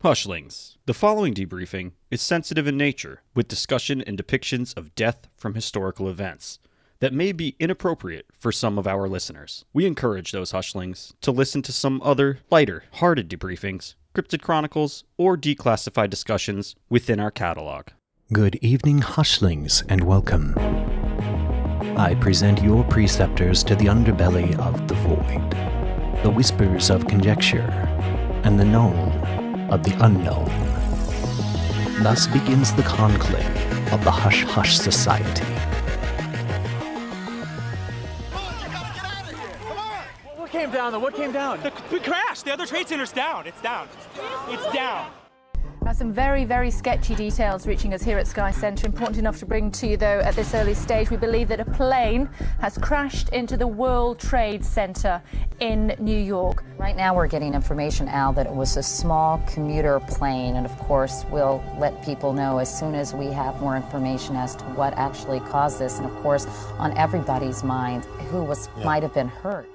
Hushlings. The following debriefing is sensitive in nature, with discussion and depictions of death from historical events that may be inappropriate for some of our listeners. We encourage those hushlings to listen to some other, lighter-hearted debriefings, cryptid chronicles, or declassified discussions within our catalog. Good evening, hushlings, and welcome. I present your preceptors to the underbelly of the void, the whispers of conjecture, and the known of the unknown. Thus begins the conclave of the Hush Hush Society. What came down though? What came down? We crashed. The other trade center's down. It's down. It's down. Now, some very, very sketchy details reaching us here at Sky Centre. Important enough to bring to you, though, at this early stage. We believe that a plane has crashed into the World Trade Center in New York. Right now we're getting information, Al, that it was a small commuter plane, and of course we'll let people know as soon as we have more information as to what actually caused this, and of course on everybody's mind who might have been hurt.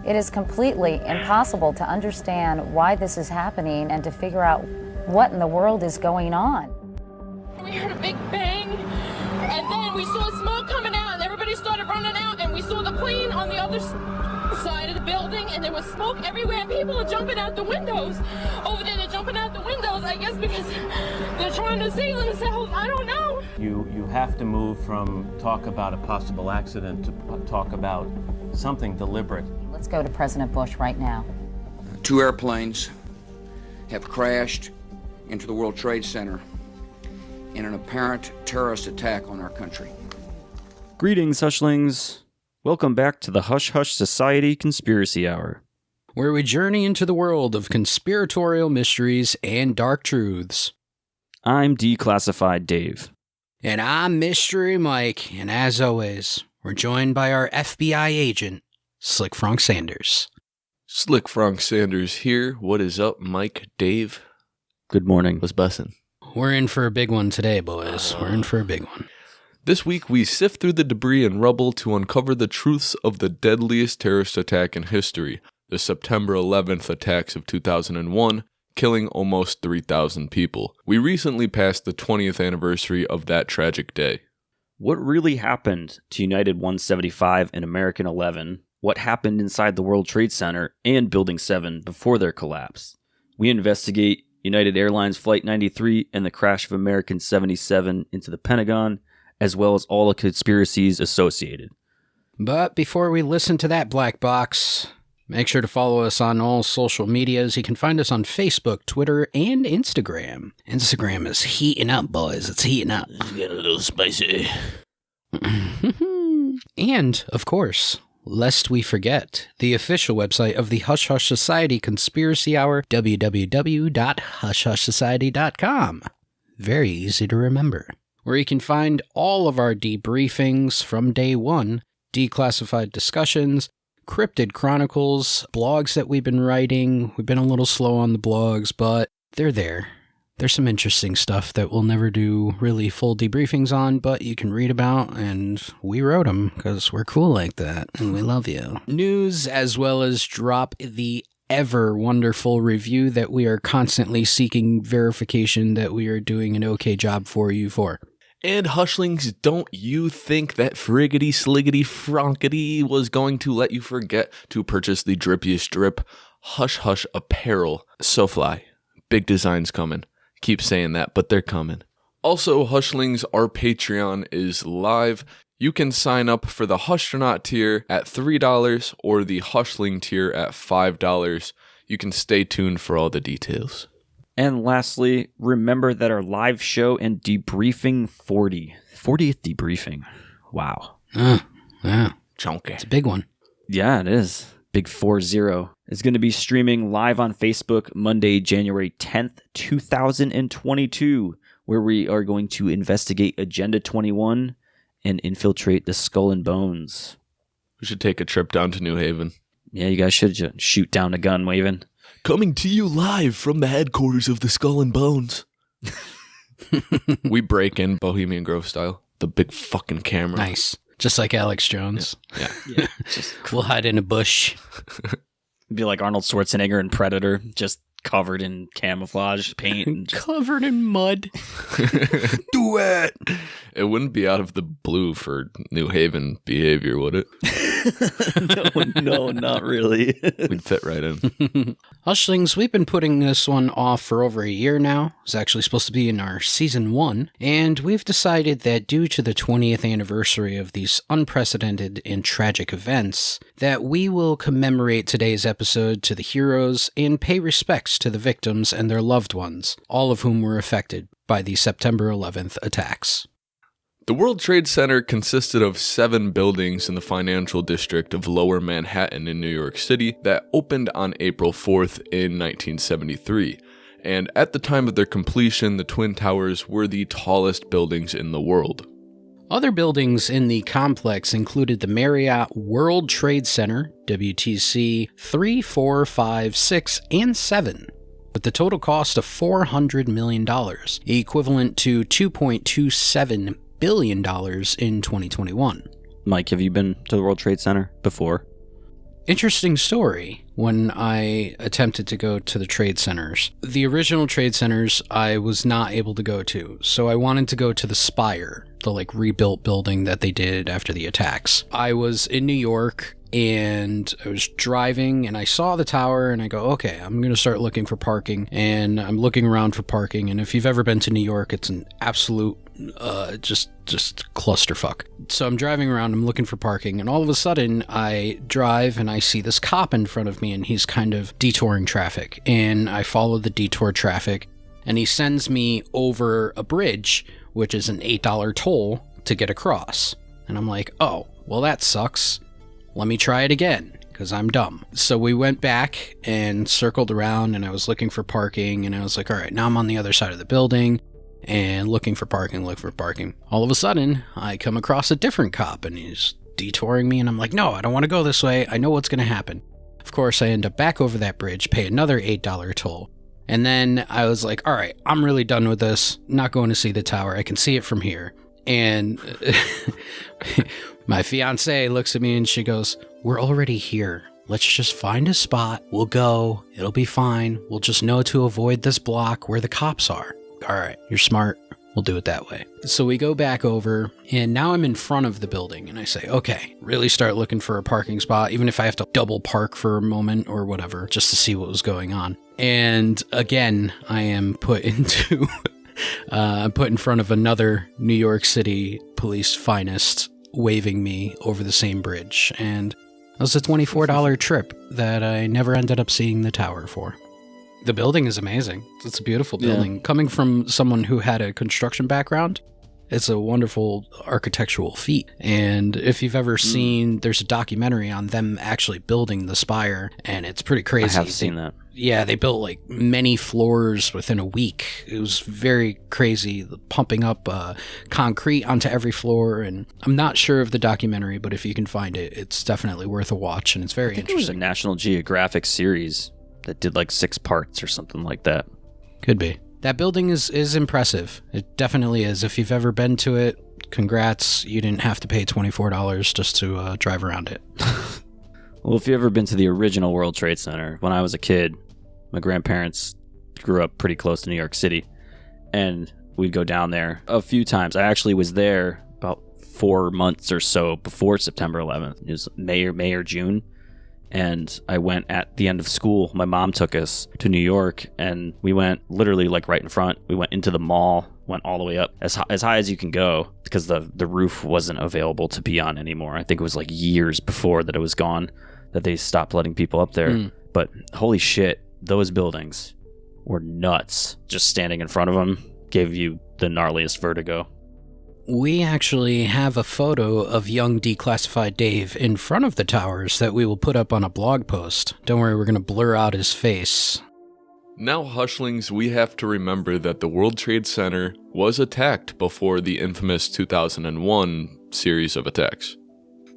It is completely impossible to understand why this is happening and to figure out what in the world is going on. We heard a big bang, and then we saw smoke coming out, and everybody started running out, and we saw the plane on the other side of the building, and there was smoke everywhere, and people are jumping out the windows. Over there, they're jumping out the windows, I guess because they're trying to save themselves. I don't know. You have to move from talk about a possible accident to talk about something deliberate. Let's go to President Bush right now. 2 airplanes have crashed into the World Trade Center in an apparent terrorist attack on our country. Greetings, hushlings. Welcome back to the Hush Hush Society Conspiracy Hour, where we journey into the world of conspiratorial mysteries and dark truths. I'm Declassified Dave. And I'm Mystery Mike, and as always, we're joined by our FBI agent, Slick Frank Sanders. Slick Frank Sanders here. What is up, Mike, Dave? Good morning. What's bussin'? We're in for a big one today, boys. We're in for a big one. This week, we sift through the debris and rubble to uncover the truths of the deadliest terrorist attack in history, the September 11th attacks of 2001, killing almost 3,000 people. We recently passed the 20th anniversary of that tragic day. What really happened to United 175 and American 11? What happened inside the World Trade Center and Building 7 before their collapse? We investigate United Airlines Flight 93 and the crash of American 77 into the Pentagon, as well as all the conspiracies associated. But before we listen to that black box, make sure to follow us on all social medias. You can find us on Facebook, Twitter, and Instagram. Instagram is heating up, boys. It's heating up. It's getting a little spicy. And, of course, lest we forget, the official website of the Hush Hush Society Conspiracy Hour, www.hushhushsociety.com. Very easy to remember. Where you can find all of our debriefings from day one, declassified discussions, cryptid chronicles, blogs that we've been writing. We've been a little slow on the blogs, but they're there. There's some interesting stuff that we'll never do really full debriefings on, but you can read about, and we wrote them because we're cool like that, and we love you. News, as well as drop the ever wonderful review that we are constantly seeking verification that we are doing an okay job for you for. And hushlings, don't you think that friggity sliggity fronkity was going to let you forget to purchase the drippiest drip Hush Hush apparel? So fly. Big designs coming. Keep saying that, but they're coming. Also, hushlings, our Patreon is live. You can sign up for the Hushtronaut tier at $3 or the Hushling tier at $5. You can stay tuned for all the details. And lastly, remember that our live show and debriefing 40th debriefing. Wow. Yeah. Chunky. It's a big one. Yeah, it is. Big 4-0. It's going to be streaming live on Facebook Monday, January 10th, 2022, where we are going to investigate Agenda 21 and infiltrate the Skull and Bones. We should take a trip down to New Haven. Yeah, you guys should shoot down a gun waving. Coming to you live from the headquarters of the Skull and Bones. We break in Bohemian Grove style. The big fucking camera. Nice. Just like Alex Jones. Yeah. We'll hide in a bush. Be like Arnold Schwarzenegger in Predator, just covered in camouflage paint. And just... Covered in mud. Do it! It wouldn't be out of the blue for New Haven behavior, would it? No, not really. We'd fit right in. Hushlings, we've been putting this one off for over a year now. It's actually supposed to be in our season 1, and we've decided that due to the 20th anniversary of these unprecedented and tragic events, that we will commemorate today's episode to the heroes and pay respects to the victims and their loved ones, all of whom were affected by the September 11th attacks. The World Trade Center consisted of 7 buildings in the financial district of Lower Manhattan in New York City that opened on April 4th in 1973. And at the time of their completion, the Twin Towers were the tallest buildings in the world. Other buildings in the complex included the Marriott World Trade Center, WTC 3, 4, 5, 6, and 7, with the total cost of $400 million, equivalent to $2.27 billion in 2021. Mike, have you been to the World Trade Center before? Interesting story. When I attempted to go to the trade centers, the original trade centers I was not able to go to, so I wanted to go to the Spire, the rebuilt building that they did after the attacks. I was in New York and I was driving and I saw the tower and I go, okay, I'm going to start looking for parking, and I'm looking around for parking. And if you've ever been to New York, it's an absolute just clusterfuck. So I'm driving around, I'm looking for parking, and all of a sudden I drive and I see this cop in front of me, and he's kind of detouring traffic, and I follow the detour traffic, and he sends me over a bridge, which is an $8 toll to get across. And I'm like, oh, well, that sucks. Let me try it again, because I'm dumb. So we went back and circled around, and I was looking for parking, and I was like, all right, now I'm on the other side of the building and looking for parking. All of a sudden, I come across a different cop, and he's detouring me, and I'm like, no, I don't want to go this way. I know what's going to happen. Of course, I end up back over that bridge, pay another $8 toll. And then I was like, all right, I'm really done with this. Not going to see the tower. I can see it from here. And my fiance looks at me and she goes, we're already here. Let's just find a spot. We'll go. It'll be fine. We'll just know to avoid this block where the cops are. All right, you're smart. We'll do it that way. So we go back over, and now I'm in front of the building, and I say, okay, really start looking for a parking spot, even if I have to double park for a moment or whatever, just to see what was going on. And again, I am put into, put in front of another New York City police finest waving me over the same bridge. And that was a $24 trip that I never ended up seeing the tower for. The building is amazing. It's a beautiful building. Yeah. Coming from someone who had a construction background, it's a wonderful architectural feat. And if you've ever seen, there's a documentary on them actually building the Spire, and it's pretty crazy. I have seen that. Yeah, they built many floors within a week. It was very crazy, pumping up concrete onto every floor. And I'm not sure of the documentary, but if you can find it, it's definitely worth a watch, and it's very interesting. It was a National Geographic series that did 6 parts or something like that. Could be. That building is impressive. It definitely is. If you've ever been to it, congrats. You didn't have to pay $24 just to drive around it. Well, if you've ever been to the original World Trade Center, when I was a kid, my grandparents grew up pretty close to New York City, and we'd go down there a few times. I actually was there about 4 months or so before September 11th. It was May or June. And I went at the end of school. My mom took us to New York, and we went literally right in front. We went into the mall, went all the way up as high as you can go, because the roof wasn't available to be on anymore. I think it was years before that it was gone that they stopped letting people up there. But holy shit, those buildings were nuts. Just standing in front of them gave you the gnarliest vertigo. We actually have a photo of young declassified Dave in front of the towers that we will put up on a blog post. Don't worry, we're going to blur out his face. Now, Hushlings, we have to remember that the World Trade Center was attacked before the infamous 2001 series of attacks.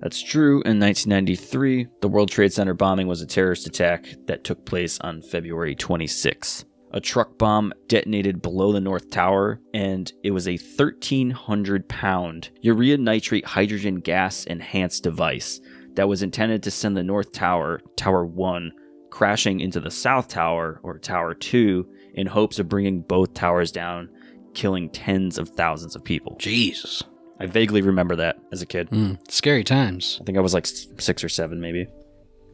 That's true. In 1993, the World Trade Center bombing was a terrorist attack that took place on February 26th. A truck bomb detonated below the North Tower, and it was a 1,300-pound urea nitrate hydrogen gas enhanced device that was intended to send the North Tower, Tower 1, crashing into the South Tower, or Tower 2, in hopes of bringing both towers down, killing tens of thousands of people. Jesus. I vaguely remember that as a kid. Scary times. I think I was like 6 or 7, maybe.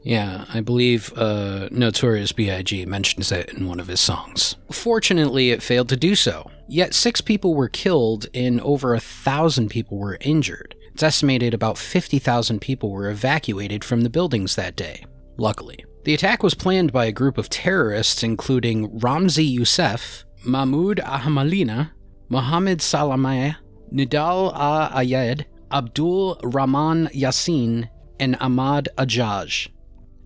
Yeah, I believe Notorious B.I.G. mentions it in one of his songs. Fortunately, it failed to do so. Yet 6 people were killed and over 1,000 people were injured. It's estimated about 50,000 people were evacuated from the buildings that day, luckily. The attack was planned by a group of terrorists including Ramzi Youssef, Mahmoud Ahmalina, Mohammed Salameh, Nidal Ayed, Abdul Rahman Yassin, and Ahmad Ajaj.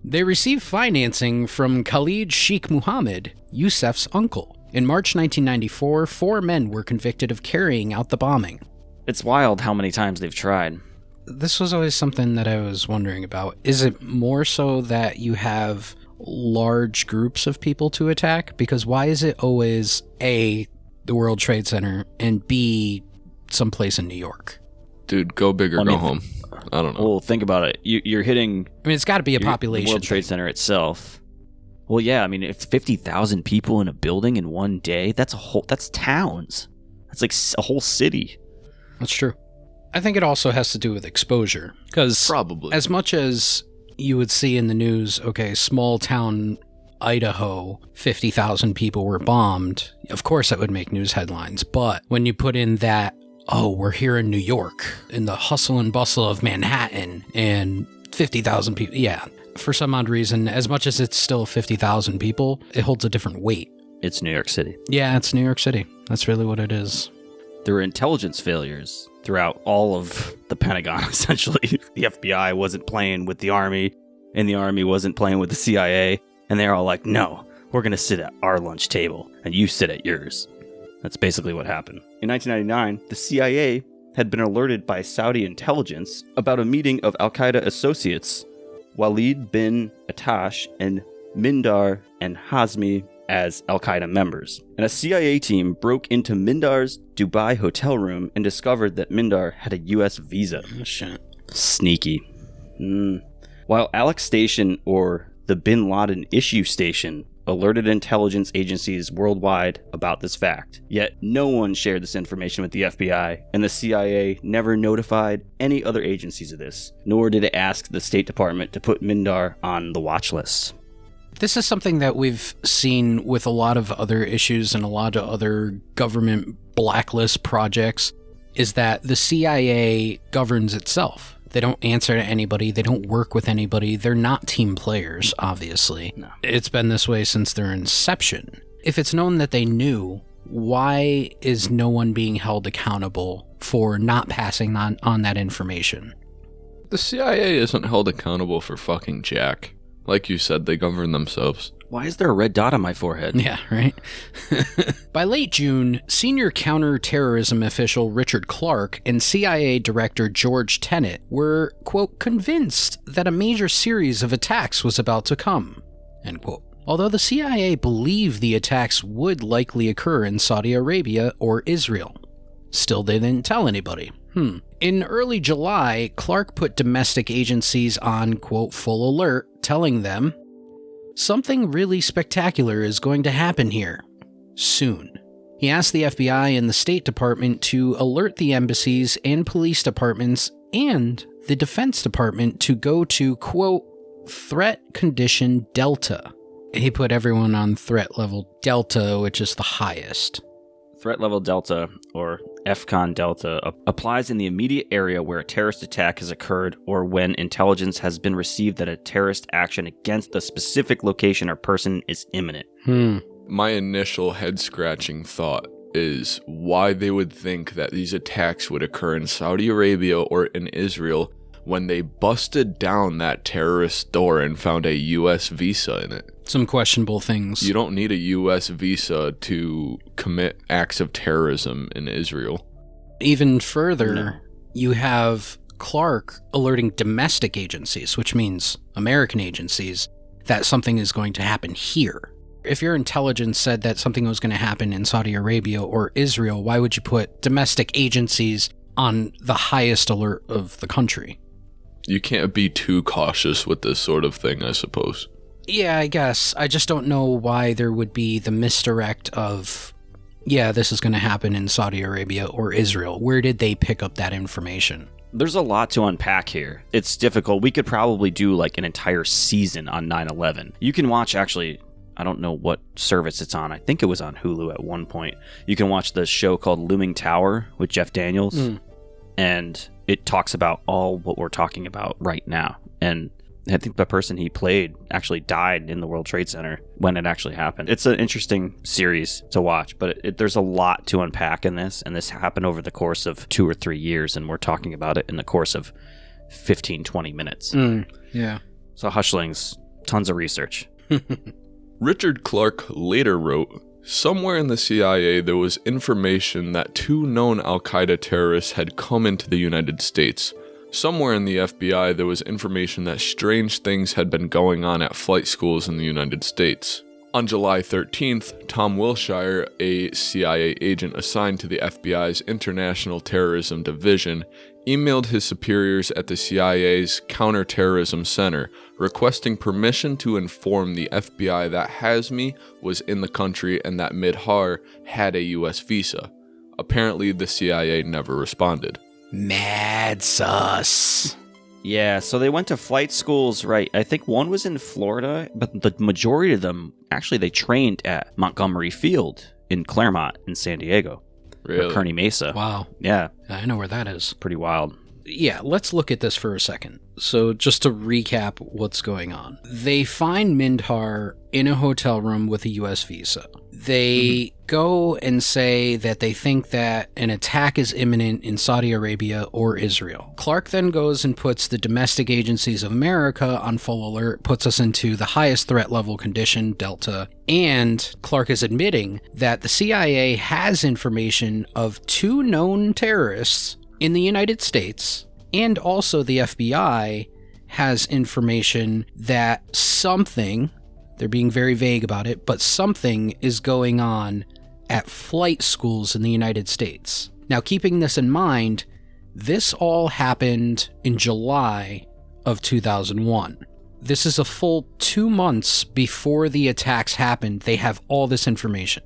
They received financing from Khalid Sheikh Mohammed, Youssef's uncle. In March 1994, 4 men were convicted of carrying out the bombing. It's wild how many times they've tried. This was always something that I was wondering about. Is it more so that you have large groups of people to attack? Because why is it always A, the World Trade Center, and B, someplace in New York? Dude, go big or go home. I don't know. Well, think about it. You're hitting... I mean, it's got to be a population the World Trade Center itself. Well, yeah, I mean, if 50,000 people in a building in one day, that's towns. That's like a whole city. That's true. I think it also has to do with exposure. Because probably, as much as you would see in the news, okay, small town Idaho, 50,000 people were bombed, of course that would make news headlines. But when you put in that, oh, we're here in New York, in the hustle and bustle of Manhattan, and 50,000 people, yeah, for some odd reason, as much as it's still 50,000 people, it holds a different weight. It's New York City. Yeah, it's New York City. That's really what it is. There were intelligence failures throughout all of the Pentagon, essentially. The FBI wasn't playing with the Army, and the Army wasn't playing with the CIA, and they're all like, no, we're going to sit at our lunch table, and you sit at yours. That's basically what happened. In 1999, the CIA had been alerted by Saudi intelligence about a meeting of al-Qaeda associates, Walid bin Attash and Mindar and Hazmi, as al-Qaeda members. And a CIA team broke into Mindar's Dubai hotel room and discovered that Mindar had a U.S. visa. Oh, shit. Sneaky. While Alex Station, or the Bin Laden Issue Station, alerted intelligence agencies worldwide about this fact. Yet no one shared this information with the FBI, and the CIA never notified any other agencies of this, nor did it ask the State Department to put Mindar on the watch list. This is something that we've seen with a lot of other issues and a lot of other government blacklist projects, is that the CIA governs itself. They don't answer to anybody. They don't work with anybody. They're not team players, obviously. No. It's been this way since their inception. If it's known that they knew, why is no one being held accountable for not passing on that information? The CIA isn't held accountable for fucking jack. Like you said, they govern themselves. Why is there a red dot on my forehead? Yeah, right? By late June, senior counterterrorism official Richard Clarke and CIA Director George Tenet were, quote, convinced that a major series of attacks was about to come, end quote. Although the CIA believed the attacks would likely occur in Saudi Arabia or Israel. Still, they didn't tell anybody. In early July, Clarke put domestic agencies on, quote, full alert, telling them, something really spectacular is going to happen here. Soon. He asked the FBI and the State Department to alert the embassies and police departments and the Defense Department to go to, quote, threat condition Delta. He put everyone on threat level Delta, which is the highest. Threat level Delta, or FCON Delta, applies in the immediate area where a terrorist attack has occurred or when intelligence has been received that a terrorist action against the specific location or person is imminent. My initial head-scratching thought is why they would think that these attacks would occur in Saudi Arabia or in Israel when they busted down that terrorist door and found a U.S. visa in it. Some questionable things. You don't need a U.S. visa to commit acts of terrorism in Israel. Even further, you have Clarke alerting domestic agencies, which means American agencies, that something is going to happen here. If your intelligence said that something was going to happen in Saudi Arabia or Israel, why would you put domestic agencies on the highest alert of the country? You can't be too cautious with this sort of thing, I suppose. Yeah, I guess. I just don't know why there would be the misdirect of, yeah, this is going to happen in Saudi Arabia or Israel. Where did they pick up that information? There's a lot to unpack here. It's difficult. We could probably do like an entire season on 9/11. You can watch, actually, I don't know what service it's on. I think it was on Hulu at one point. You can watch the show called Looming Tower with Jeff Daniels. And it talks about all what we're talking about right now. And I think the person he played actually died in the World Trade Center when it actually happened. It's an interesting series to watch, but there's a lot to unpack in this, and this happened over the course of 2 or 3 years, and we're talking about it in the course of 15, 20 minutes. Yeah. So Hushlings, tons of research. Richard Clark later wrote, "Somewhere in the CIA there was information that 2 known Al-Qaeda terrorists had come into the United States. Somewhere in the FBI there was information that strange things had been going on at flight schools in the United States." On July 13th, Tom Wilshire, a CIA agent assigned to the FBI's International Terrorism Division, emailed his superiors at the CIA's Counterterrorism Center, requesting permission to inform the FBI that Hazmi was in the country and that Midhar had a U.S. visa. Apparently, the CIA never responded. Mad sus. Yeah, so they went to flight schools, right? I think one was in Florida, but the majority of them, actually, they trained at Montgomery Field in Claremont in San Diego. Really? Or Kearny Mesa. Wow. Yeah. I know where that is. Pretty wild. Yeah, let's look at this for a second. So just to recap what's going on. They find Mindhar in a hotel room with a U.S. visa. They go and say that they think that an attack is imminent in Saudi Arabia or Israel. Clark then goes and puts the domestic agencies of America on full alert, puts us into the highest threat level condition, Delta, and Clark is admitting that the CIA has information of 2 known terrorists in the United States, and also the FBI has information that something, they're being very vague about it, but something is going on at flight schools in the United States. Now, keeping this in mind, this all happened in July of 2001. This is a full 2 months before the attacks happened. They have all this information.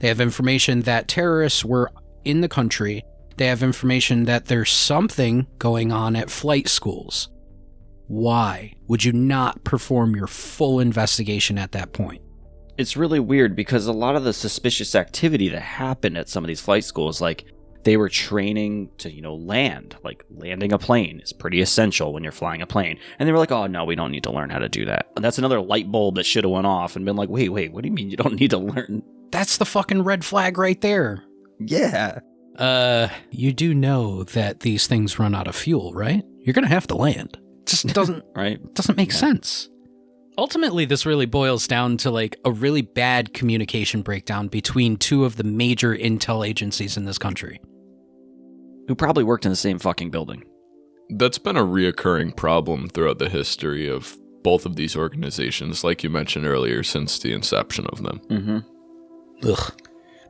They have information that terrorists were in the country. They have information that there's something going on at flight schools. Why would you not perform your full investigation at that point? It's really weird because a lot of the suspicious activity that happened at some of these flight schools, like they were training to, land, like landing a plane is pretty essential when you're flying a plane. And they were like, oh no, we don't need to learn how to do that. And that's another light bulb that should have went off and been like, wait, what do you mean you don't need to learn? That's the fucking red flag right there. Yeah. You do know that these things run out of fuel, right? You're going to have to land. Just doesn't right? Doesn't make sense. Ultimately, this really boils down to like a really bad communication breakdown between 2 of the major intel agencies in this country. Who probably worked in the same fucking building. That's been a reoccurring problem throughout the history of both of these organizations, like you mentioned earlier, since the inception of them. Mm-hmm. Ugh.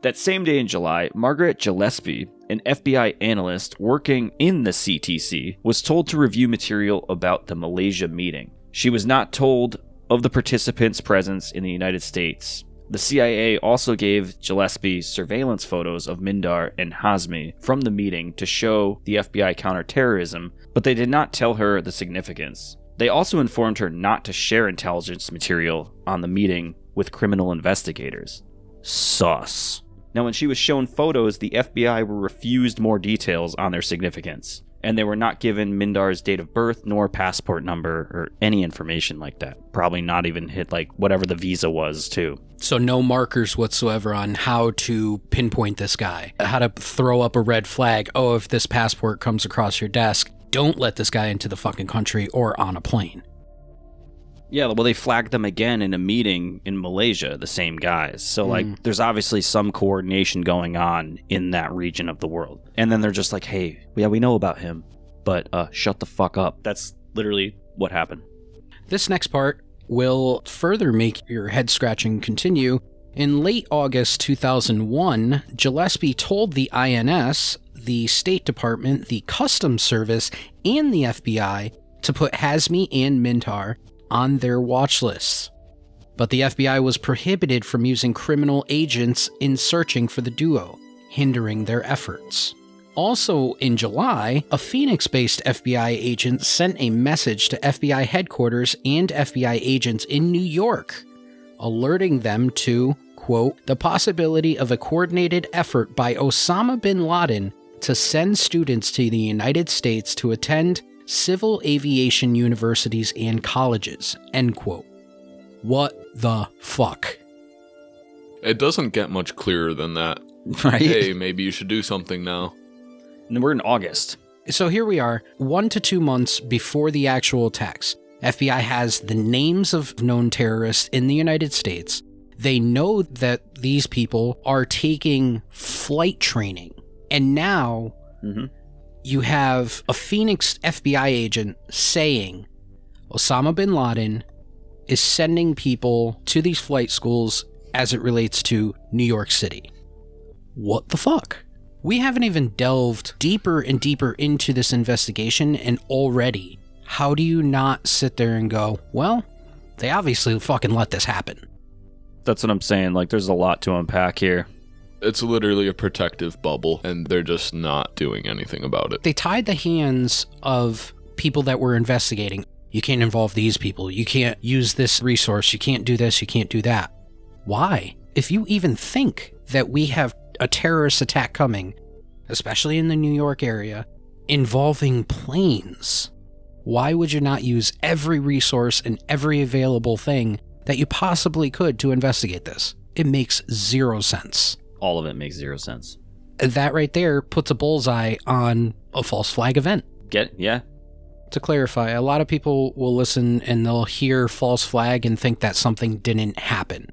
That same day in July, Margaret Gillespie, an FBI analyst working in the CTC, was told to review material about the Malaysia meeting. She was not told of the participants' presence in the United States. The CIA also gave Gillespie surveillance photos of Mindhar and Hazmi from the meeting to show the FBI counterterrorism, but they did not tell her the significance. They also informed her not to share intelligence material on the meeting with criminal investigators. Sus. Now, when she was shown photos, the FBI were refused more details on their significance, and they were not given Mindhar's date of birth nor passport number or any information like that. Probably not even hit like whatever the visa was, too. So no markers whatsoever on how to pinpoint this guy, how to throw up a red flag. Oh, if this passport comes across your desk, don't let this guy into the fucking country or on a plane. Yeah, well, they flagged them again in a meeting in Malaysia, the same guys. So, there's obviously some coordination going on in that region of the world. And then they're just like, hey, yeah, we know about him, but shut the fuck up. That's literally what happened. This next part will further make your head scratching continue. In late August 2001, Gillespie told the INS, the State Department, the Customs Service, and the FBI to put Hazmi and Mindhar on their watch lists. but the FBI was prohibited from using criminal agents in searching for the duo, hindering their efforts. Also in July, a Phoenix-based FBI agent sent a message to FBI headquarters and FBI agents in New York, alerting them to, quote, the possibility of a coordinated effort by Osama bin Laden to send students to the United States to attend civil aviation universities and colleges, end quote. What the fuck? It doesn't get much clearer than that. Right? Hey, maybe you should do something now. And we're in August. So here we are, 1 to 2 months before the actual attacks. FBI has the names of known terrorists in the United States. They know that these people are taking flight training. And now you have a Phoenix FBI agent saying Osama bin Laden is sending people to these flight schools as it relates to New York City. What the fuck? We haven't even delved deeper and deeper into this investigation, and already, how do you not sit there and go, well, they obviously fucking let this happen? That's what I'm saying. Like, there's a lot to unpack here. It's literally a protective bubble, and they're just not doing anything about it. They tied the hands of people that were investigating. You can't involve these people. You can't use this resource. You can't do this. You can't do that. Why? If you even think that we have a terrorist attack coming, especially in the New York area, involving planes, why would you not use every resource and every available thing that you possibly could to investigate this? It makes zero sense. All of it makes zero sense. That right there puts a bullseye on a false flag event. Yeah. To clarify, a lot of people will listen and they'll hear false flag and think that something didn't happen.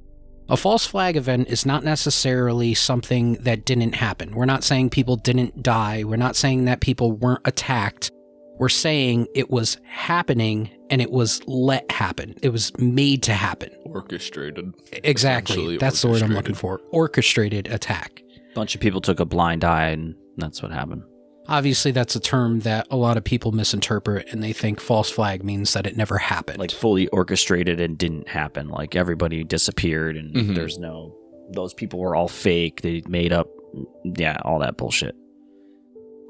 A false flag event is not necessarily something that didn't happen. We're not saying people didn't die. We're not saying that people weren't attacked. We're saying it was happening and it was let happen. It was made to happen. Orchestrated. Exactly. That's the word I'm looking for. Orchestrated attack. A bunch of people took a blind eye and that's what happened. Obviously, that's a term that a lot of people misinterpret, and they think false flag means that it never happened. Like fully orchestrated and didn't happen. Like everybody disappeared and there's no... Those people were all fake. They made up... Yeah, all that bullshit.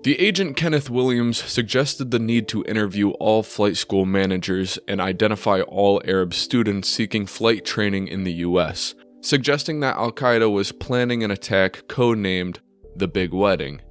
The agent Kenneth Williams suggested the need to interview all flight school managers and identify all Arab students seeking flight training in the U.S., suggesting that Al-Qaeda was planning an attack codenamed The Big Wedding,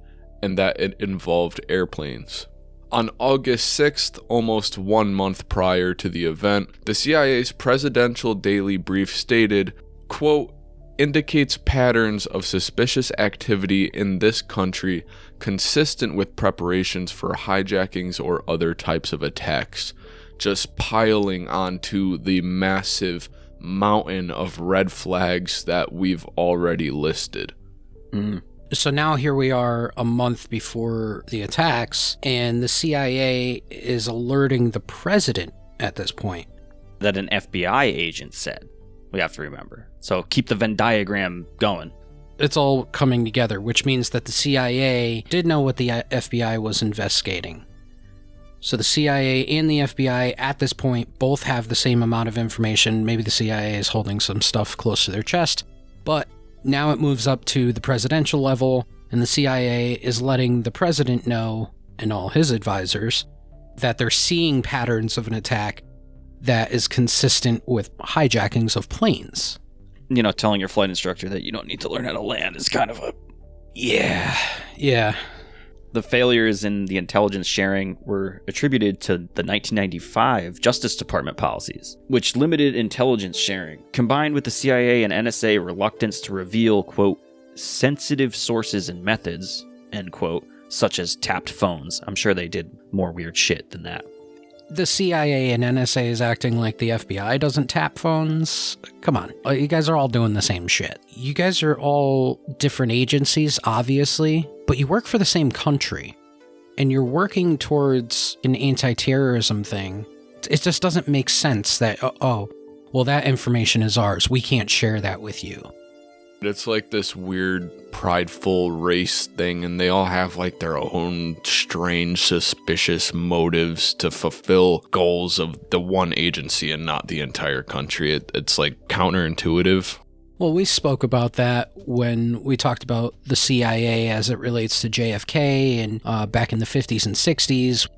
and that it involved airplanes. On August 6th, almost 1 month prior to the event, the CIA's Presidential Daily Brief stated, quote, indicates patterns of suspicious activity in this country consistent with preparations for hijackings or other types of attacks, just piling onto the massive mountain of red flags that we've already listed. So now here we are a month before the attacks, and the CIA is alerting the president at this point. That an FBI agent said. We have to remember. So keep the Venn diagram going. It's all coming together, which means that the CIA did know what the FBI was investigating. So the CIA and the FBI at this point both have the same amount of information. Maybe the CIA is holding some stuff close to their chest, but now it moves up to the presidential level, and the CIA is letting the president know, and all his advisors, that they're seeing patterns of an attack that is consistent with hijackings of planes. You know, telling your flight instructor that you don't need to learn how to land is kind of a... Yeah. The failures in the intelligence sharing were attributed to the 1995 Justice Department policies, which limited intelligence sharing, combined with the CIA and NSA reluctance to reveal, quote, sensitive sources and methods, end quote, such as tapped phones. I'm sure they did more weird shit than that. The CIA and NSA is acting like the FBI doesn't tap phones. Come on, you guys are all doing the same shit. You guys are all different agencies, obviously, but you work for the same country, and you're working towards an anti-terrorism thing. It just doesn't make sense that, well, that information is ours. We can't share that with you. It's like this weird, prideful race thing, and they all have like their own strange, suspicious motives to fulfill goals of the one agency and not the entire country. It's like counterintuitive. Well, we spoke about that when we talked about the CIA as it relates to JFK and back in the 50s and 60s.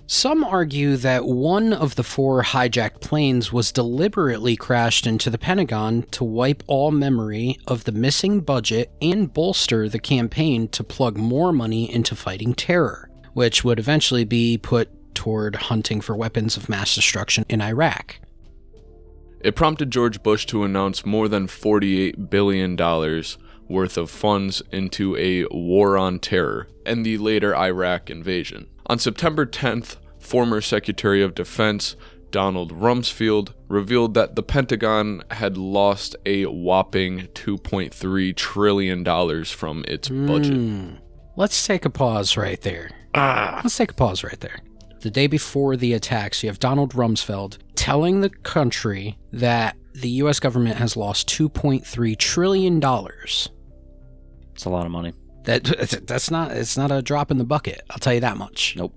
Some argue that one of the 4 hijacked planes was deliberately crashed into the Pentagon to wipe all memory of the missing budget and bolster the campaign to plug more money into fighting terror, which would eventually be put toward hunting for weapons of mass destruction in Iraq. It prompted George Bush to announce more than $48 billion worth of funds into a war on terror and the later Iraq invasion. On September 10th, former Secretary of Defense Donald Rumsfeld revealed that the Pentagon had lost a whopping $2.3 trillion from its budget. Let's take a pause right there. Let's take a pause right there. The day before the attacks, you have Donald Rumsfeld telling the country that the U.S. government has lost $2.3 trillion. It's a lot of money. It's not a drop in the bucket, I'll tell you that much. Nope.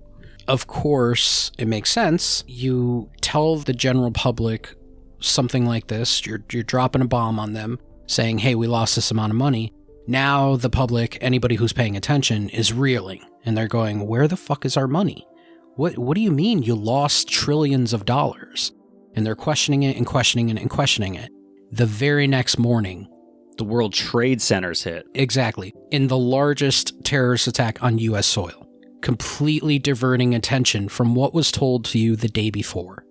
Of course, it makes sense. You tell the general public something like this, you're dropping a bomb on them, saying, hey, we lost this amount of money. Now the public, anybody who's paying attention, is reeling, and they're going, where the fuck is our money? What do you mean you lost trillions of dollars? And they're questioning it and questioning it and questioning it. The very next morning, the World Trade Center's hit. Exactly. In the largest terrorist attack on U.S. soil. Completely diverting attention from what was told to you the day before.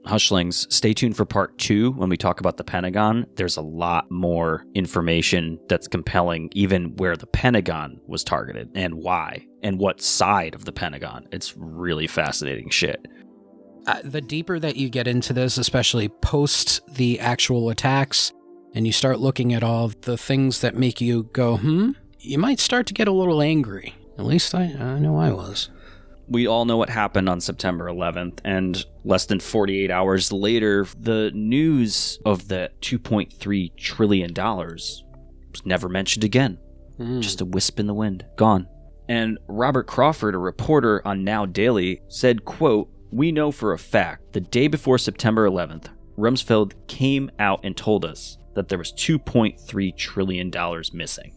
Hushlings, stay tuned for part 2 when we talk about the Pentagon. There's a lot more information that's compelling, even where the Pentagon was targeted and why and what side of the Pentagon. It's really fascinating shit. The deeper that you get into this, especially post the actual attacks, and you start looking at all the things that make you go, you might start to get a little angry. At least I know I was. We all know what happened on September 11th, and less than 48 hours later, the news of the $2.3 trillion was never mentioned again. Just a wisp in the wind. Gone. And Robert Crawford, a reporter on Now Daily, said, quote, "We know for a fact the day before September 11th, Rumsfeld came out and told us that there was $2.3 trillion missing."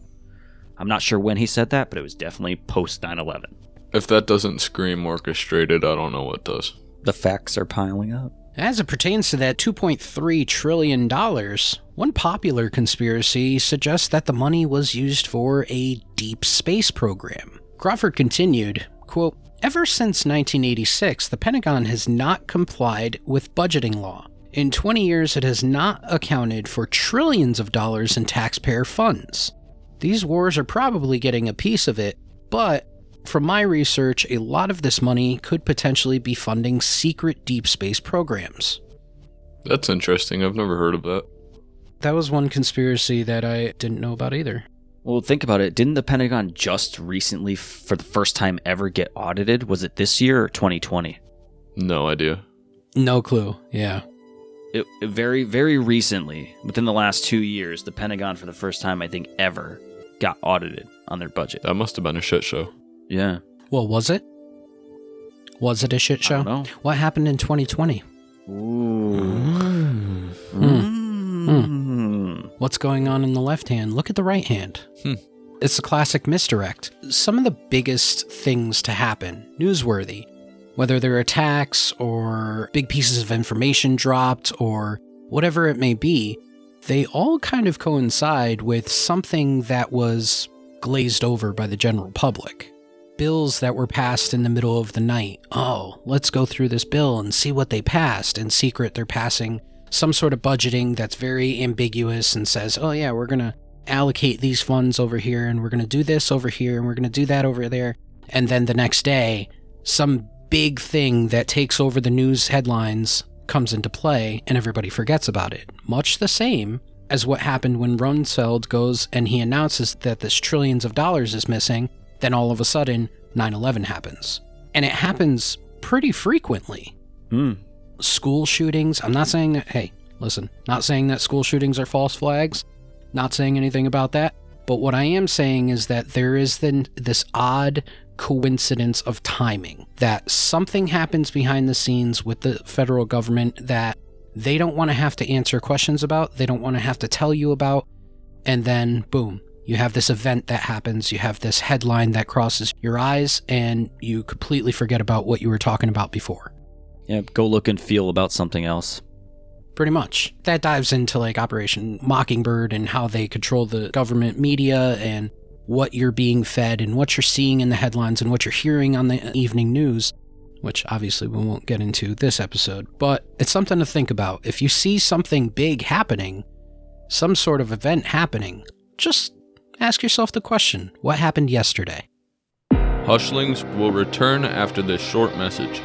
I'm not sure when he said that, but it was definitely post 9/11. If that doesn't scream orchestrated, I don't know what does. The facts are piling up. As it pertains to that $2.3 trillion, one popular conspiracy suggests that the money was used for a deep space program. Crawford continued, quote, "Ever since 1986, the Pentagon has not complied with budgeting law. In 20 years, it has not accounted for trillions of dollars in taxpayer funds. These wars are probably getting a piece of it, but from my research, a lot of this money could potentially be funding secret deep space programs." That's interesting. I've never heard of that. That was one conspiracy that I didn't know about either. Well, think about it. Didn't the Pentagon just recently, for the first time ever, get audited? Was it this year or 2020? No idea. No clue, yeah. It very, very recently, within the last 2 years, the Pentagon, for the first time, I think, ever, got audited on their budget. That must have been a shit show. Yeah. Well, was it? Was it a shit show? I don't know. What happened in 2020? What's going on in the left hand? Look at the right hand. It's a classic misdirect. Some of the biggest things to happen, newsworthy, whether they're attacks or big pieces of information dropped or whatever it may be, they all kind of coincide with something that was glazed over by the general public. Bills that were passed in the middle of the night. Oh, let's go through this bill and see what they passed. In secret, they're passing some sort of budgeting that's very ambiguous and says, oh yeah, we're going to allocate these funds over here and we're going to do this over here and we're going to do that over there. And then the next day, some big thing that takes over the news headlines comes into play and everybody forgets about it. Much the same as what happened when Rumsfeld goes and he announces that this trillions of dollars is missing. Then all of a sudden, 9/11 happens. And it happens pretty frequently. School shootings, I'm not saying that, hey, listen, not saying that school shootings are false flags, Not saying anything about that. But what I am saying is that there is then this odd coincidence of timing, that something happens behind the scenes with the federal government that they don't want to have to answer questions about, they don't want to have to tell you about, and then boom, you have this event that happens, you have this headline that crosses your eyes, and you completely forget about what you were talking about before. Yeah, go look and feel about something else. Pretty much. That dives into like Operation Mockingbird and how they control the government media and what you're being fed and what you're seeing in the headlines and what you're hearing on the evening news, which obviously we won't get into this episode, but it's something to think about. If you see something big happening, some sort of event happening, just ask yourself the question, what happened yesterday? Hushlings will return after this short message.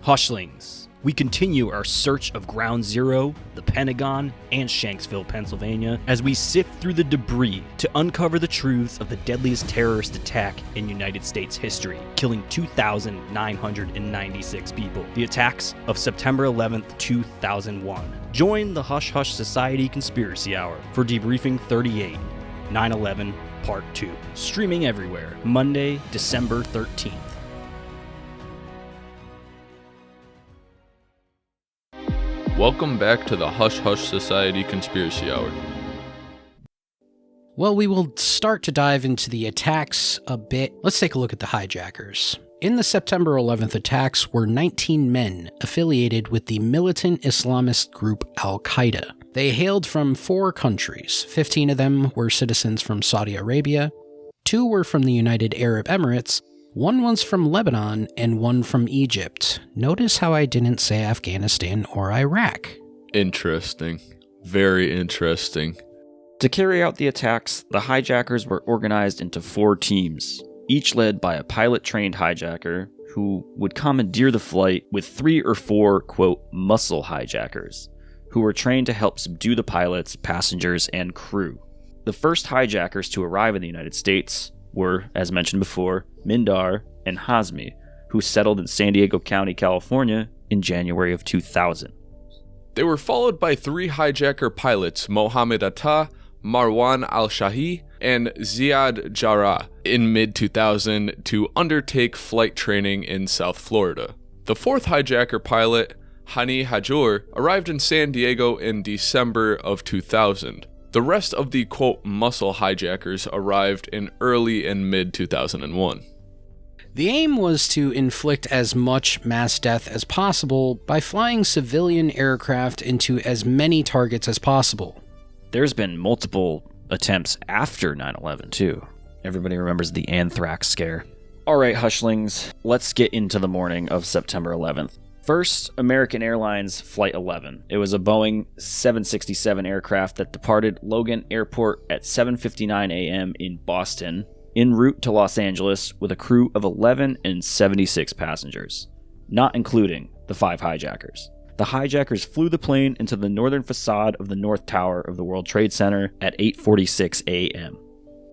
Hushlings, we continue our search of Ground Zero, the Pentagon, and Shanksville, Pennsylvania, as we sift through the debris to uncover the truths of the deadliest terrorist attack in United States history, killing 2,996 people. The attacks of September 11th, 2001. Join the Hush Hush Society Conspiracy Hour for Debriefing 38, 9/11, Part 2. Streaming everywhere, Monday, December 13th. Welcome back to the Hush Hush Society Conspiracy Hour. Well, we will start to dive into the attacks a bit. Let's take a look at the hijackers. In the September 11th attacks were 19 men affiliated with the militant Islamist group Al-Qaeda. They hailed from 4 countries. 15 of them were citizens from Saudi Arabia, 2 were from the United Arab Emirates, 1 was from Lebanon, and 1 from Egypt. Notice how I didn't say Afghanistan or Iraq. Interesting. Very interesting. To carry out the attacks, the hijackers were organized into 4 teams, each led by a pilot-trained hijacker who would commandeer the flight with 3 or 4, quote, muscle hijackers, who were trained to help subdue the pilots, passengers, and crew. The first hijackers to arrive in the United States were, as mentioned before, Mindar and Hazmi, who settled in San Diego County, California in January of 2000. They were followed by 3 hijacker pilots, Mohammed Atta, Marwan Al-Shahi, and Ziad Jarrah, in mid-2000 to undertake flight training in South Florida. The 4th hijacker pilot, Hani Hajur, arrived in San Diego in December of 2000. The rest of the, quote, muscle hijackers arrived in early and mid-2001. The aim was to inflict as much mass death as possible by flying civilian aircraft into as many targets as possible. There's been multiple attempts after 9/11 too. Everybody remembers the anthrax scare. Alright, Hushlings, let's get into the morning of September 11th. First, American Airlines Flight 11. It was a Boeing 767 aircraft that departed Logan Airport at 7:59 a.m. in Boston, en route to Los Angeles with a crew of 11 and 76 passengers, not including the 5 hijackers. The hijackers flew the plane into the northern facade of the North Tower of the World Trade Center at 8:46 a.m.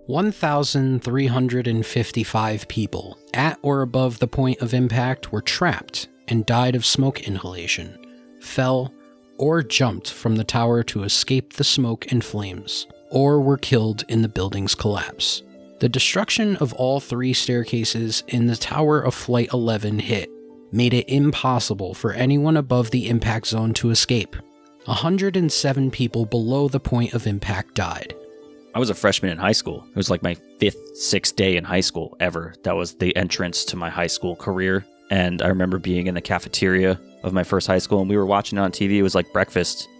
1,355 people at or above the point of impact were trapped and died of smoke inhalation, fell, or jumped from the tower to escape the smoke and flames, or were killed in the building's collapse. The destruction of all 3 staircases in the tower of Flight 11 hit made it impossible for anyone above the impact zone to escape. 107 people below the point of impact died. I was a freshman in high school. It was like my 5th, 6th day in high school ever. That was the entrance to my high school career. And I remember being in the cafeteria of my first high school, and we were watching it on TV. It was like breakfast.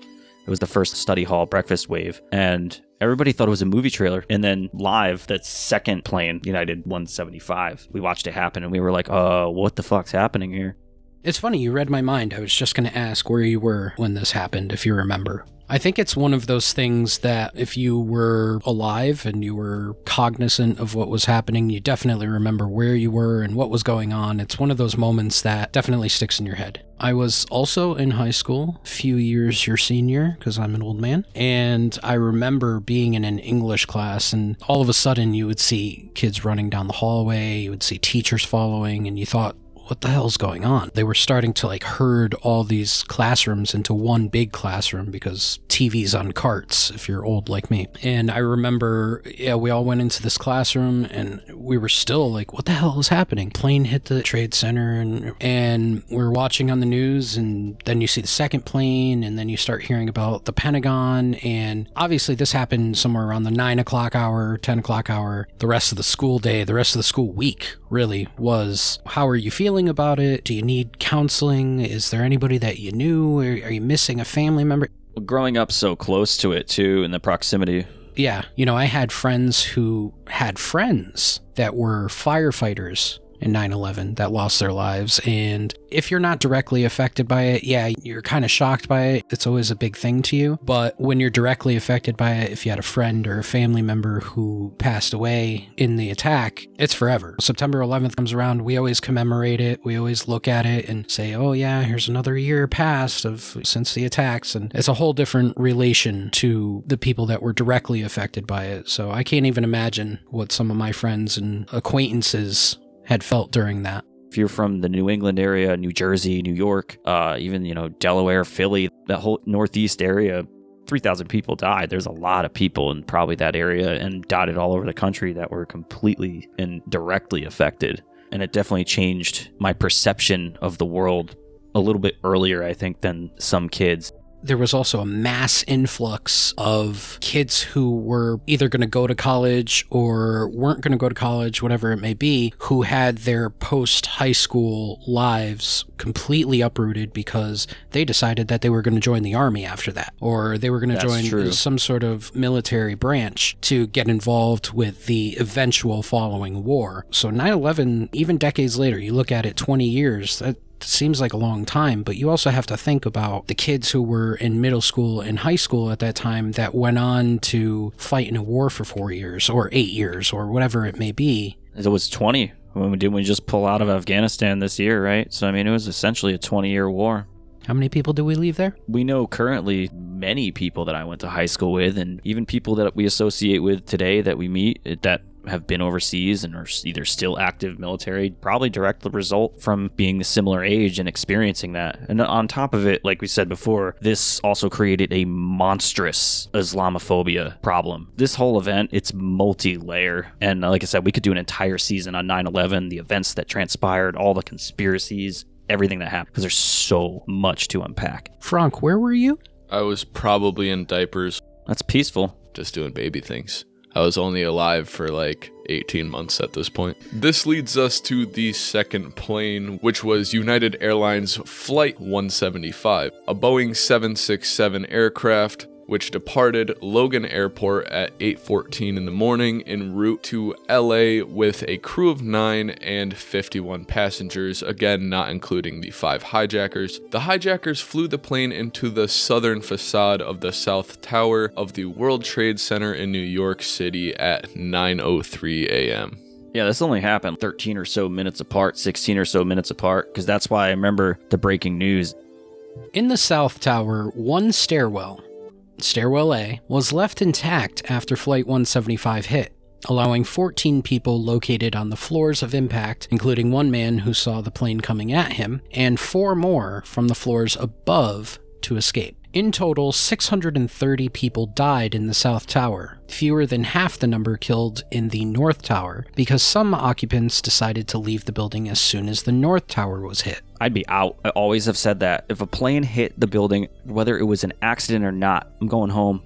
It was the first study hall breakfast wave. And everybody thought it was a movie trailer. And then live, that second plane, United 175, we watched it happen, and we were like, what the fuck's happening here? It's funny, you read my mind. I was just going to ask where you were when this happened, if you remember. I think it's one of those things that if you were alive and you were cognizant of what was happening, you definitely remember where you were and what was going on. It's one of those moments that definitely sticks in your head. I was also in high school, a few years your senior, because I'm an old man, and I remember being in an English class, and all of a sudden you would see kids running down the hallway, you would see teachers following, and you thought, what the hell's going on? They were starting to like herd all these classrooms into one big classroom because TV's on carts, if you're old like me. And I remember, we all went into this classroom and we were still like, what the hell is happening? Plane hit the Trade Center and we're watching on the news, and then you see the second plane, and then you start hearing about the Pentagon. And obviously this happened somewhere around the 9 o'clock hour, 10 o'clock hour. The rest of the school day, the rest of the school week really was, how are you feeling about it? Do you need counseling? Is there anybody that you knew? Are you missing a family member? Growing up so close to it too, in the proximity. Yeah, I had friends who had friends that were firefighters in 9/11 that lost their lives. And if you're not directly affected by it, yeah, you're kind of shocked by it. It's always a big thing to you. But when you're directly affected by it, if you had a friend or a family member who passed away in the attack, it's forever. September 11th comes around, we always commemorate it. We always look at it and say, oh yeah, here's another year passed since the attacks. And it's a whole different relation to the people that were directly affected by it. So I can't even imagine what some of my friends and acquaintances had felt during that. If you're from the New England area, New Jersey, New York, even, Delaware, Philly, that whole Northeast area, 3,000 people died. There's a lot of people in probably that area and dotted all over the country that were completely and directly affected. And it definitely changed my perception of the world a little bit earlier, I think, than some kids. There was also a mass influx of kids who were either going to go to college or weren't going to go to college, whatever it may be, who had their post-high school lives completely uprooted because they decided that they were going to join the army after that, or they were going to join some sort of military branch to get involved with the eventual following war. So 9/11, even decades later, you look at it 20 years, that seems like a long time, but you also have to think about the kids who were in middle school and high school at that time that went on to fight in a war for 4 years or 8 years or whatever it may be. It was 20 when we just pull out of Afghanistan this year, right? So, it was essentially a 20-year war. How many people do we leave there? We know currently many people that I went to high school with, and even people that we associate with today that we meet that have been overseas and are either still active military, probably direct result from being a similar age and experiencing that. And on top of it, like we said before, this also created a monstrous Islamophobia problem. This whole event, it's multi-layer. And like I said, we could do an entire season on 9/11, the events that transpired, all the conspiracies, everything that happened, because there's so much to unpack. Frank, where were you? I was probably in diapers. That's peaceful. Just doing baby things. I was only alive for like 18 months at this point. This leads us to the second plane, which was United Airlines Flight 175, a Boeing 767 aircraft which departed Logan Airport at 8:14 in the morning en route to LA with a crew of 9 and 51 passengers, again not including the 5 hijackers. The hijackers flew the plane into the southern facade of the South Tower of the World Trade Center in New York City at 9:03 a.m. Yeah, this only happened 13 or so minutes apart, 16 or so minutes apart, because that's why I remember the breaking news. In the South Tower, one stairwell A, was left intact after Flight 175 hit, allowing 14 people located on the floors of impact, including one man who saw the plane coming at him, and 4 more from the floors above to escape. In total, 630 people died in the South Tower, fewer than half the number killed in the North Tower, because some occupants decided to leave the building as soon as the North Tower was hit. I'd be out. I always have said that. If a plane hit the building, whether it was an accident or not, I'm going home.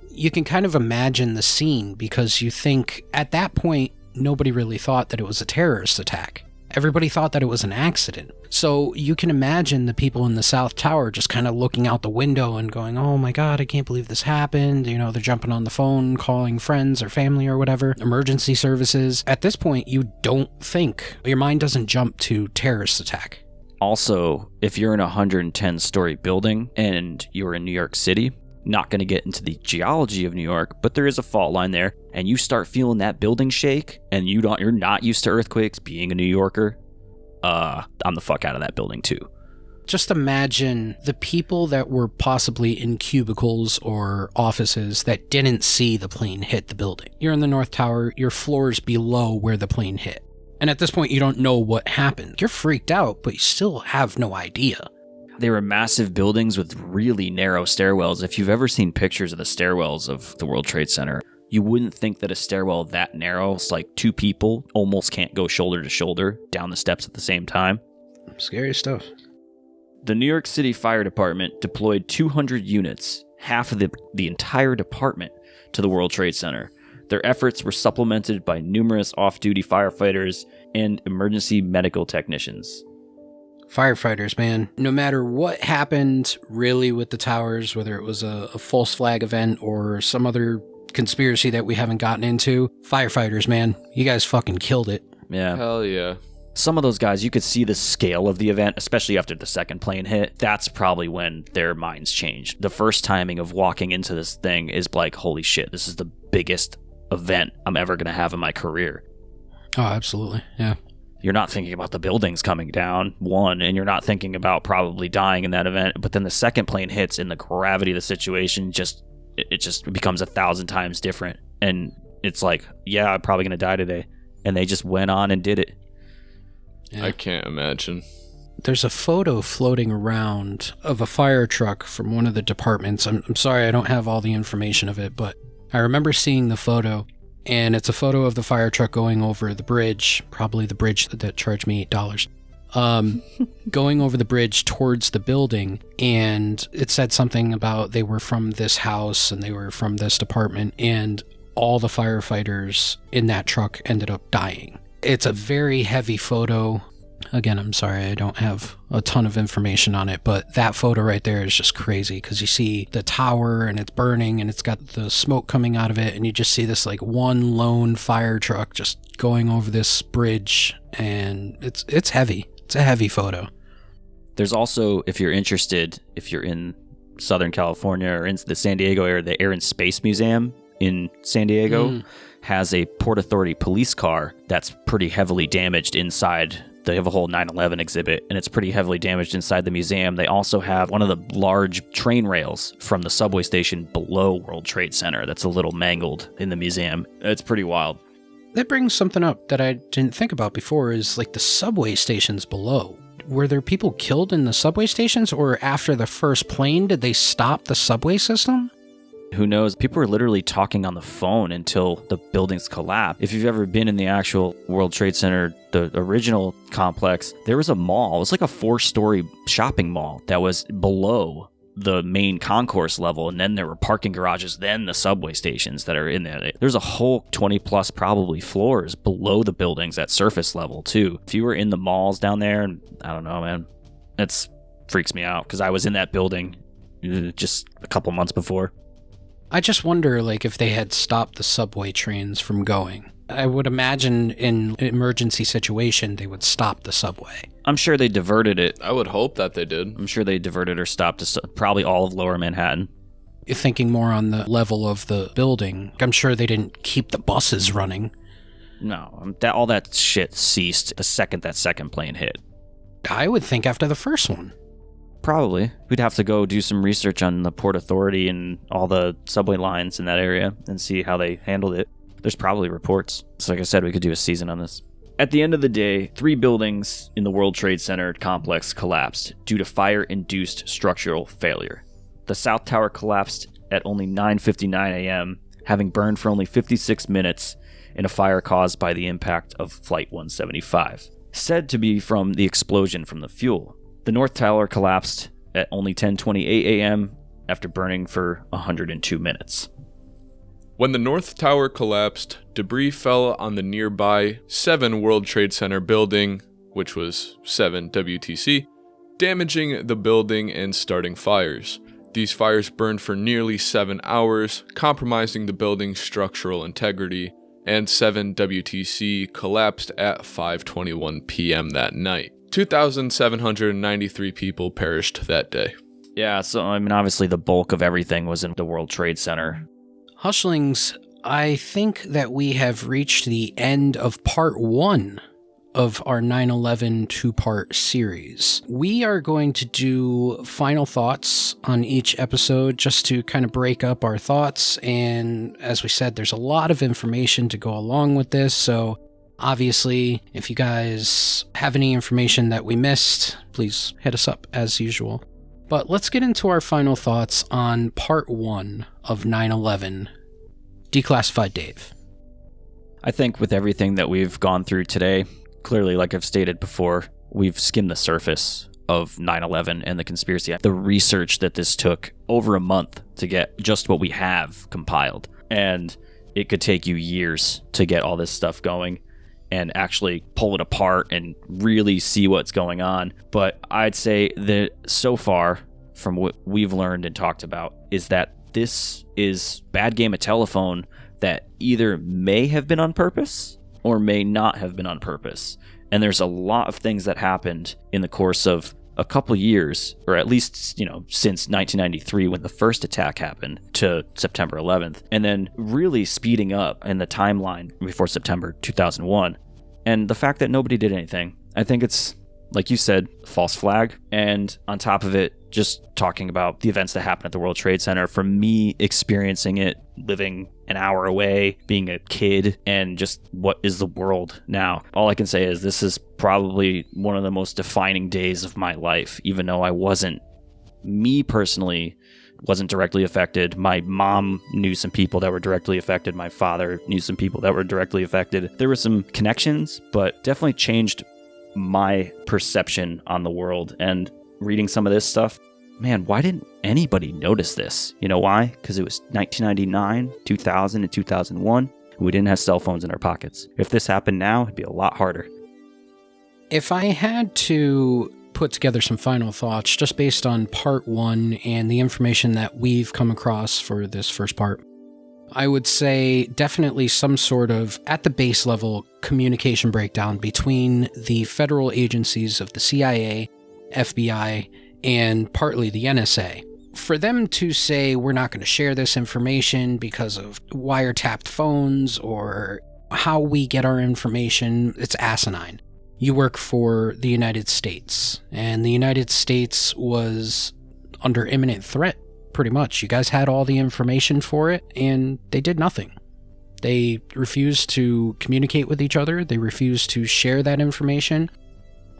You can kind of imagine the scene because you think at that point, nobody really thought that it was a terrorist attack. Everybody thought that it was an accident. So you can imagine the people in the South Tower just kind of looking out the window and going, oh my God, I can't believe this happened. They're jumping on the phone, calling friends or family or whatever, emergency services. At this point, you don't think, your mind doesn't jump to terrorist attack. Also, if you're in a 110-story building and you're in New York City, not going to get into the geology of New York, but there is a fault line there, and you start feeling that building shake, and you're not used to earthquakes, being a New Yorker, I'm the fuck out of that building too. Just imagine the people that were possibly in cubicles or offices that didn't see the plane hit the building. You're in the North Tower, your floor's below where the plane hit. And at this point, you don't know what happened. You're freaked out, but you still have no idea. They were massive buildings with really narrow stairwells. If you've ever seen pictures of the stairwells of the World Trade Center, you wouldn't think that a stairwell that narrow, it's like two people almost can't go shoulder to shoulder down the steps at the same time. Scary stuff. The New York City Fire Department deployed 200 units, half of the entire department, to the World Trade Center. Their efforts were supplemented by numerous off-duty firefighters and emergency medical technicians. Firefighters, man. No matter what happened really with the towers, whether it was a false flag event or some other conspiracy that we haven't gotten into, firefighters, man, you guys fucking killed it. Yeah. Hell yeah. Some of those guys, you could see the scale of the event, especially after the second plane hit. That's probably when their minds changed. The first timing of walking into this thing is like, holy shit, this is the biggest event I'm ever going to have in my career. Oh, absolutely. Yeah. You're not thinking about the buildings coming down, one, and you're not thinking about probably dying in that event. But then the second plane hits and the gravity of the situation it just becomes 1,000 times different. And it's like, yeah, I'm probably going to die today. And they just went on and did it. Yeah. I can't imagine. There's a photo floating around of a fire truck from one of the departments. I'm sorry, I don't have all the information of it, but I remember seeing the photo, and it's a photo of the fire truck going over the bridge, probably the bridge that charged me $8, going over the bridge towards the building, and it said something about they were from this house and they were from this department, and all the firefighters in that truck ended up dying. It's a very heavy photo. Again, I'm sorry, I don't have a ton of information on it, but that photo right there is just crazy because you see the tower and it's burning and it's got the smoke coming out of it, and you just see this like one lone fire truck just going over this bridge, and it's heavy. It's a heavy photo. There's also, if you're interested, if you're in Southern California or in the San Diego area, the Air and Space Museum in San Diego has a Port Authority police car that's pretty heavily damaged inside. They have a whole 9/11 exhibit, and it's pretty heavily damaged inside the museum. They also have one of the large train rails from the subway station below World Trade Center that's a little mangled in the museum. It's pretty wild. That brings something up that I didn't think about before, is like the subway stations below. Were there people killed in the subway stations, or after the first plane, did they stop the subway system? Who knows? People were literally talking on the phone until the buildings collapsed. If you've ever been in the actual World Trade Center, the original complex, there was a mall. It was like a 4-story shopping mall that was below the main concourse level, and then there were parking garages, then the subway stations that are in there. There's a whole 20 plus probably floors below the buildings at surface level too. If you were in the malls down there, and I don't know, man, it freaks me out because I was in that building just a couple months before. I just wonder, like, if they had stopped the subway trains from going. I would imagine in an emergency situation, they would stop the subway. I'm sure they diverted it. I would hope that they did. I'm sure they diverted or stopped probably all of Lower Manhattan. You're thinking more on the level of the building. I'm sure they didn't keep the buses running. No, all that shit ceased the second that second plane hit. I would think after the first one. Probably. We'd have to go do some research on the Port Authority and all the subway lines in that area and see how they handled it. There's probably reports. So like I said, we could do a season on this. At the end of the day, 3 buildings in the World Trade Center complex collapsed due to fire-induced structural failure. The South Tower collapsed at only 9:59 a.m., having burned for only 56 minutes in a fire caused by the impact of Flight 175, said to be from the explosion from the fuel. The North Tower collapsed at only 10:28 a.m. after burning for 102 minutes. When the North Tower collapsed, debris fell on the nearby 7 World Trade Center building, which was 7 WTC, damaging the building and starting fires. These fires burned for nearly 7 hours, compromising the building's structural integrity, and 7 WTC collapsed at 5:21 p.m. that night. 2,793 people perished that day. Yeah, so I mean, obviously the bulk of everything was in the World Trade Center. Hushlings, I think that we have reached the end of part 1 of our 9/11 2-part series. We are going to do final thoughts on each episode just to kind of break up our thoughts. And as we said, there's a lot of information to go along with this, so Obviously, if you guys have any information that we missed, please hit us up as usual. But let's get into our final thoughts on part 1 of 9/11. Declassified Dave. I think with everything that we've gone through today, clearly, like I've stated before, we've skimmed the surface of 9/11 and the conspiracy. The research that this took over a month to get just what we have compiled. And it could take you years to get all this stuff going and actually pull it apart and really see what's going on. But I'd say that so far, from what we've learned and talked about, is that this is bad game of telephone that either may have been on purpose or may not have been on purpose. And there's a lot of things that happened in the course of a couple years, or at least, since 1993 when the first attack happened to September 11th, and then really speeding up in the timeline before September 2001. And the fact that nobody did anything, I think it's, like you said, false flag. And on top of it, just talking about the events that happened at the World Trade Center, from me experiencing it, living an hour away, being a kid, and just what is the world now. All I can say is this is probably one of the most defining days of my life, even though me personally, wasn't directly affected. My mom knew some people that were directly affected. My father knew some people that were directly affected. There were some connections, but definitely changed my perception on the world. And reading some of this stuff, man, why didn't anybody notice this? You know why? Because it was 1999, 2000, and 2001. We didn't have cell phones in our pockets. If this happened now, it'd be a lot harder. If I had to put together some final thoughts just based on part 1 and the information that we've come across for this first part, I would say definitely some sort of, at the base level, communication breakdown between the federal agencies of the CIA, FBI, and partly the NSA. For them to say, we're not going to share this information because of wiretapped phones or how we get our information, it's asinine. You work for the United States, and the United States was under imminent threat, pretty much. You guys had all the information for it, and they did nothing. They refused to communicate with each other. They refused to share that information.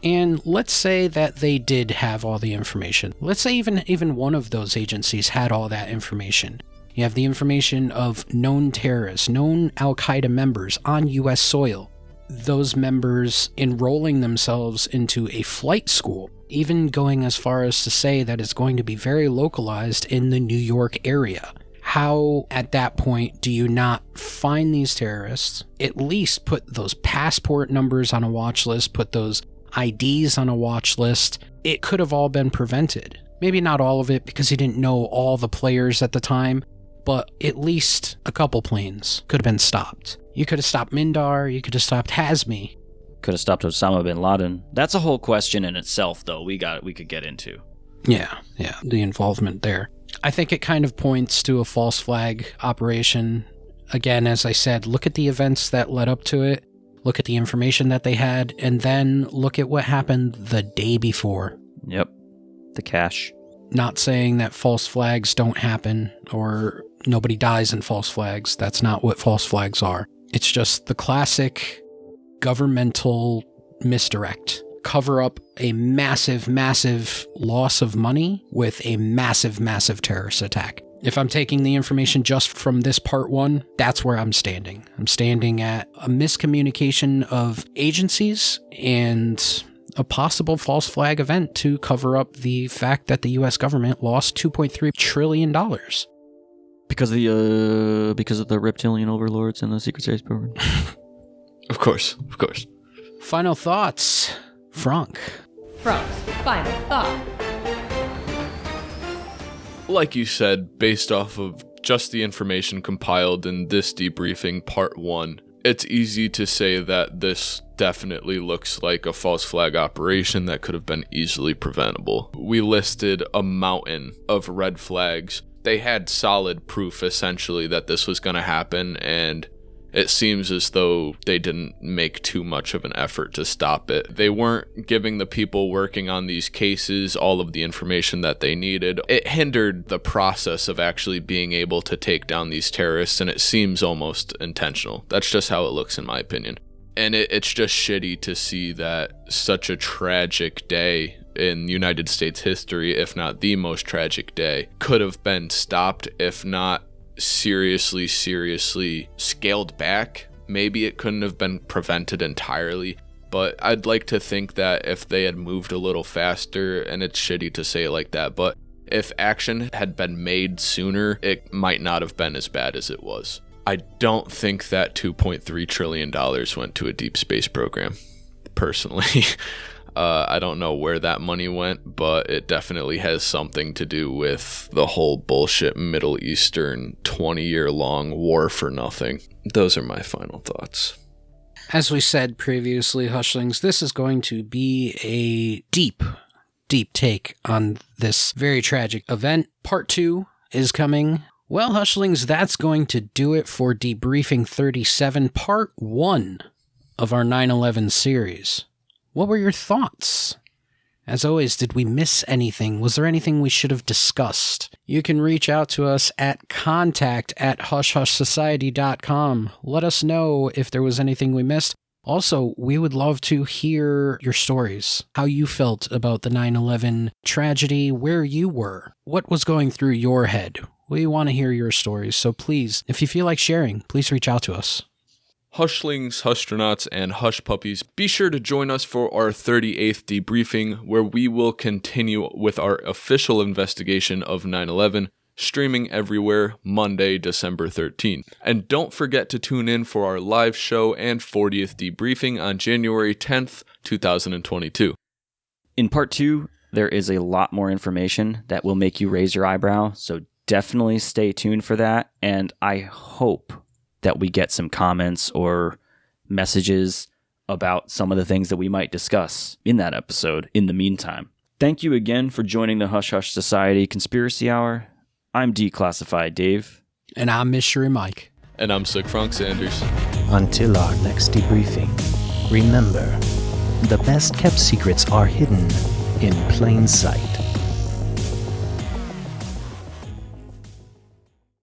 And let's say that they did have all the information. Let's say even one of those agencies had all that information. You have the information of known terrorists, known Al-Qaeda members on U.S. soil. Those members enrolling themselves into a flight school, even going as far as to say that it's going to be very localized in the New York area. How, at that point, do you not find these terrorists, at least put those passport numbers on a watch list, put those IDs on a watch list? It could have all been prevented. Maybe not all of it because you didn't know all the players at the time, but at least a couple planes could have been stopped. You could have stopped Mindar, you could have stopped Hazmi. Could have stopped Osama bin Laden. That's a whole question in itself, though, we could get into. Yeah, the involvement there. I think it kind of points to a false flag operation. Again, as I said, look at the events that led up to it, look at the information that they had, and then look at what happened the day before. Yep, the cash. Not saying that false flags don't happen or nobody dies in false flags. That's not what false flags are. It's just the classic governmental misdirect. Cover up a massive, massive loss of money with a massive, massive terrorist attack. If I'm taking the information just from this part 1, that's where I'm standing. I'm standing at a miscommunication of agencies and a possible false flag event to cover up the fact that the U.S. government lost $2.3 trillion. Because of the reptilian overlords and the Secret Service program. Of course. Final thoughts, Frank. Frank's final thought. Like you said, based off of just the information compiled in this debriefing part 1, it's easy to say that this definitely looks like a false flag operation that could have been easily preventable. We listed a mountain of red flags. They had solid proof, essentially, that this was going to happen, and it seems as though they didn't make too much of an effort to stop it. They weren't giving the people working on these cases all of the information that they needed. It hindered the process of actually being able to take down these terrorists, and it seems almost intentional. That's just how it looks, in my opinion. And it's just shitty to see that such a tragic day in United States history, if not the most tragic day, could have been stopped, if not seriously scaled back. Maybe it couldn't have been prevented entirely, but I'd like to think that if they had moved a little faster, and it's shitty to say it like that, but if action had been made sooner, it might not have been as bad as it was. I don't think that $2.3 trillion went to a deep space program, personally. I don't know where that money went, but it definitely has something to do with the whole bullshit Middle Eastern 20-year-long war for nothing. Those are my final thoughts. As we said previously, Hushlings, this is going to be a deep take on this very tragic event. Part 2 is coming. Well, Hushlings, that's going to do it for Debriefing 37, Part 1 of our 9/11 series. What were your thoughts? As always, did we miss anything? Was there anything we should have discussed? You can reach out to us at contact@hushhushsociety.com. Let us know if there was anything we missed. Also, we would love to hear your stories, how you felt about the 9/11 tragedy, where you were, what was going through your head. We want to hear your stories, so please, if you feel like sharing, please reach out to us. Hushlings, Hustronauts, and Hush Puppies, be sure to join us for our 38th debriefing, where we will continue with our official investigation of 9/11, streaming everywhere Monday, December 13th. And don't forget to tune in for our live show and 40th debriefing on January 10th, 2022. In part 2, there is a lot more information that will make you raise your eyebrow, so definitely stay tuned for that, and I hope that we get some comments or messages about some of the things that we might discuss in that episode in the meantime. Thank you again for joining the Hush Hush Society Conspiracy Hour. I'm Declassified Dave. And I'm Mystery Mike. And I'm Sick Frank Sanders. Until our next debriefing, remember, the best kept secrets are hidden in plain sight.